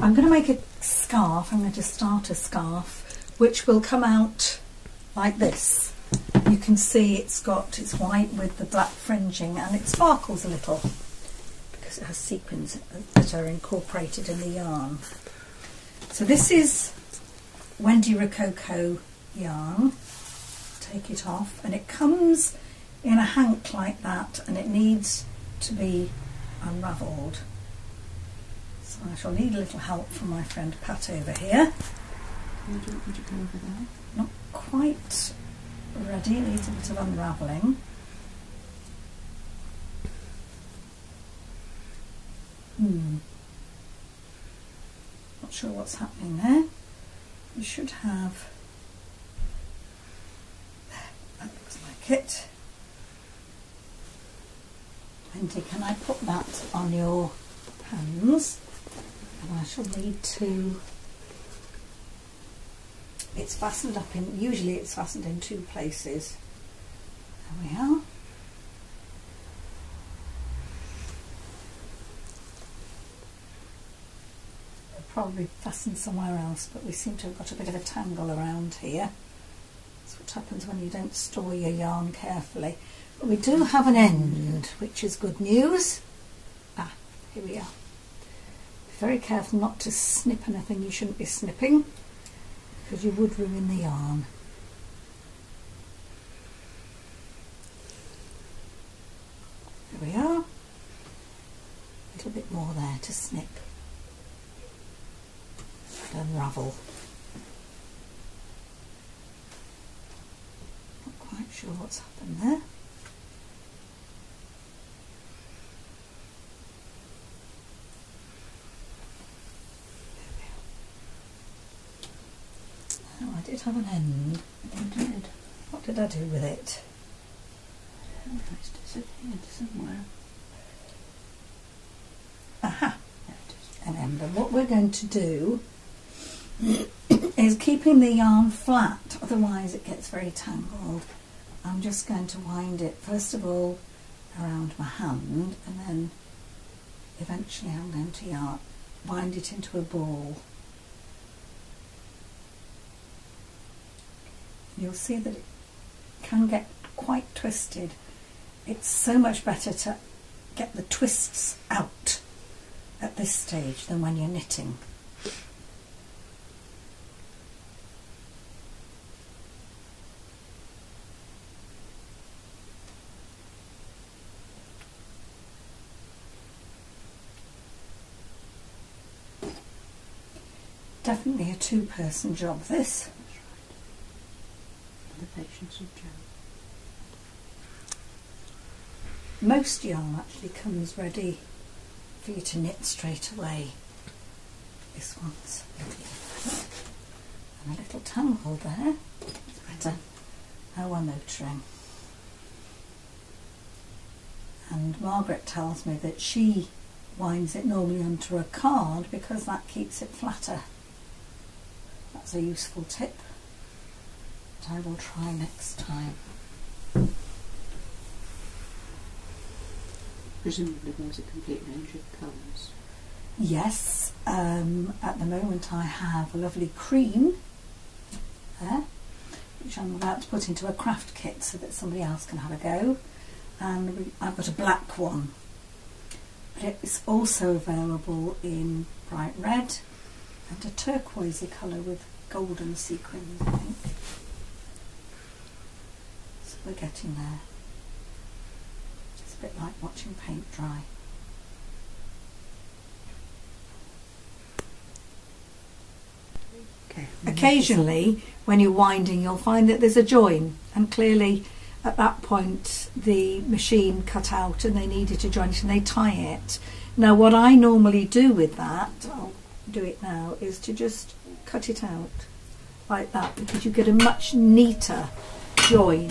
I'm going to make a scarf. I'm going to start a scarf which will come out like this. You can see it's white with the black fringing, and it sparkles a little because it has sequins that are incorporated in the yarn. So this is Wendy Rococo yarn. Take it off, and it comes in a hank like that, and it needs to be unravelled. So I shall need a little help from my friend Pat over here. Would you go over there? Not quite ready, it needs a bit of unravelling. Not sure what's happening there. You should have, that looks like it. Wendy, can I put that on your hands? And I shall need to, it's fastened up in, usually it's fastened in two places. There we are. Probably fastened somewhere else, but we seem to have got a bit of a tangle around here. That's what happens when you don't store your yarn carefully. But we do have an end, which is good news. Ah, here we are. Be very careful not to snip anything you shouldn't be snipping, because you would ruin the yarn. There we are. A little bit more there to snip. Unravel. Not quite sure what's happened there. Oh, I did have an end. You did. What did I do with it? I don't know, it's disappeared somewhere. Aha! There it is. An end. And what we're going to do is keeping the yarn flat, otherwise it gets very tangled. I'm just going to wind it first of all around my hand, and then eventually I'm going to wind it into a ball. You'll see that it can get quite twisted. It's so much better to get the twists out at this stage than when you're knitting. Definitely a two-person job, this. That's right. The patience of Joe. Most yarn actually comes ready for you to knit straight away. This one's and a little tangle there. It's better. Now we're motoring. And Margaret tells me that she winds it normally onto a card because that keeps it flatter. That's a useful tip that I will try next time. Presumably there's a complete range of colours. Yes, at the moment I have a lovely cream there, which I'm about to put into a craft kit so that somebody else can have a go. And I've got a black one, but it's also available in bright red and a turquoisey colour with golden sequins, I think. So we're getting there. It's a bit like watching paint dry. Okay. Occasionally, when you're winding, you'll find that there's a join, and clearly at that point the machine cut out and they needed to join it and they tie it. Now what I normally do with that, I'll do it now, is to just cut it out like that, because you get a much neater join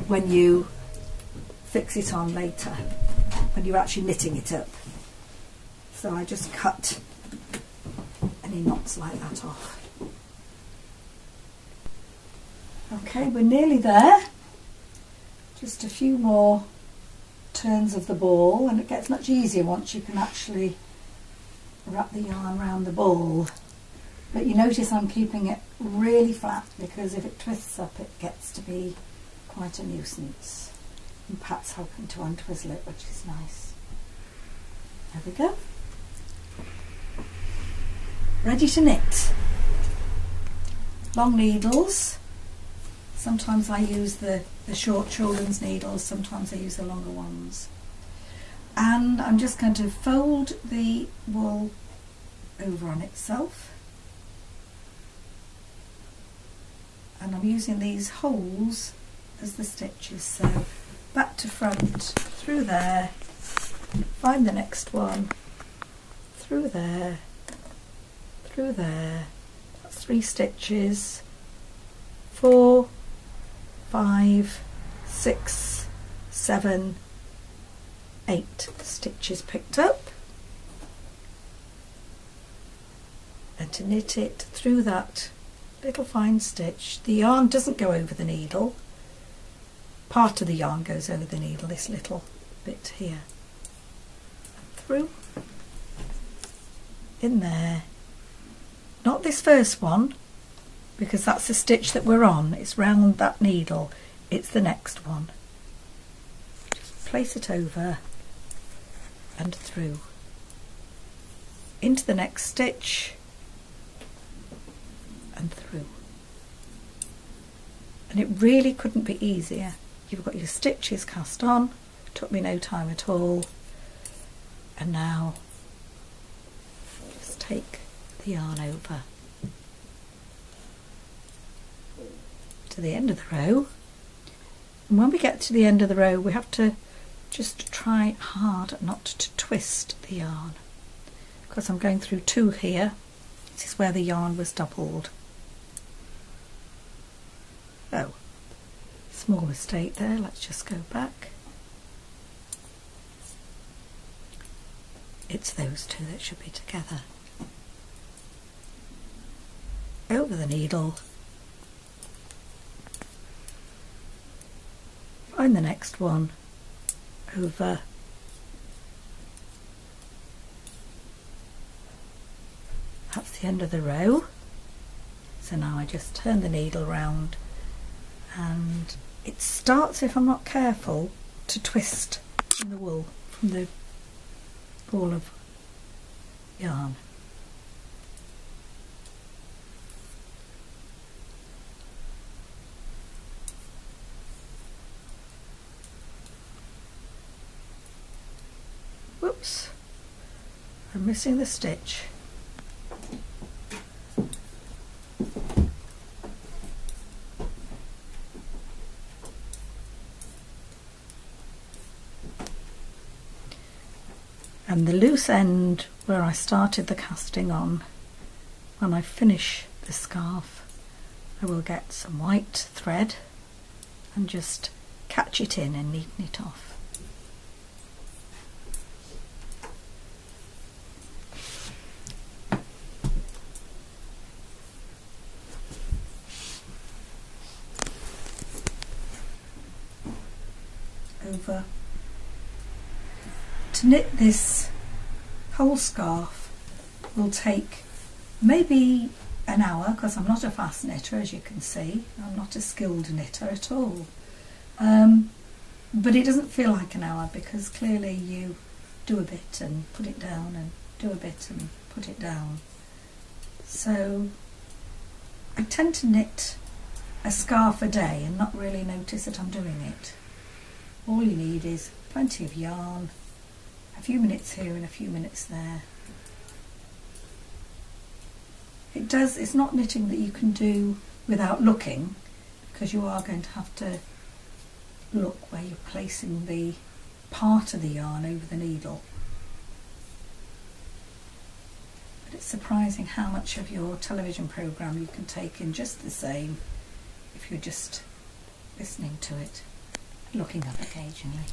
when you fix it on later, when you're actually knitting it up. So I just cut any knots like that off. Okay, we're nearly there. Just a few more turns of the ball, and it gets much easier once you can actually wrap the yarn around the ball. But you notice I'm keeping it really flat because if it twists up it gets to be quite a nuisance. And Pat's helping to untwizzle it, which is nice. There we go. Ready to knit. Long needles. Sometimes I use the short children's needles, sometimes I use the longer ones. And I'm just going to fold the wool over on itself. And I'm using these holes as the stitches, so back to front, through there, find the next one, through there, through there. That's 3 stitches, 4, 5, 6, 7, 8 stitches picked up. And to knit it through that little fine stitch, the yarn doesn't go over the needle. Part of the yarn goes over the needle, this little bit here. And through, in there. Not this first one, because that's the stitch that we're on. It's round that needle. It's the next one. Just place it over and through. Into the next stitch and through. And it really couldn't be easier. You've got your stitches cast on, took me no time at all. And now just take the yarn over to the end of the row. And when we get to the end of the row, we have to just try hard not to twist the yarn, because I'm going through 2 here. This is where the yarn was doubled. Oh, small mistake there. Let's just go back. It's those 2 that should be together. Over the needle. Find the next one. Over. That's the end of the row. So now I just turn the needle round, and it starts, if I'm not careful, to twist in the wool from the ball of yarn. Whoops, I'm missing the stitch. And the loose end where I started the casting on, when I finish the scarf, I will get some white thread and just catch it in and neaten it off. Over. To knit this whole scarf will take maybe an hour, because I'm not a fast knitter, as you can see. I'm not a skilled knitter at all. But it doesn't feel like an hour, because clearly you do a bit and put it down and do a bit and put it down. So I tend to knit a scarf a day and not really notice that I'm doing it. All you need is plenty of yarn, a few minutes here and a few minutes there. It's not knitting that you can do without looking, because you are going to have to look where you're placing the part of the yarn over the needle. But it's surprising how much of your television programme you can take in just the same if you're just listening to it, looking up occasionally.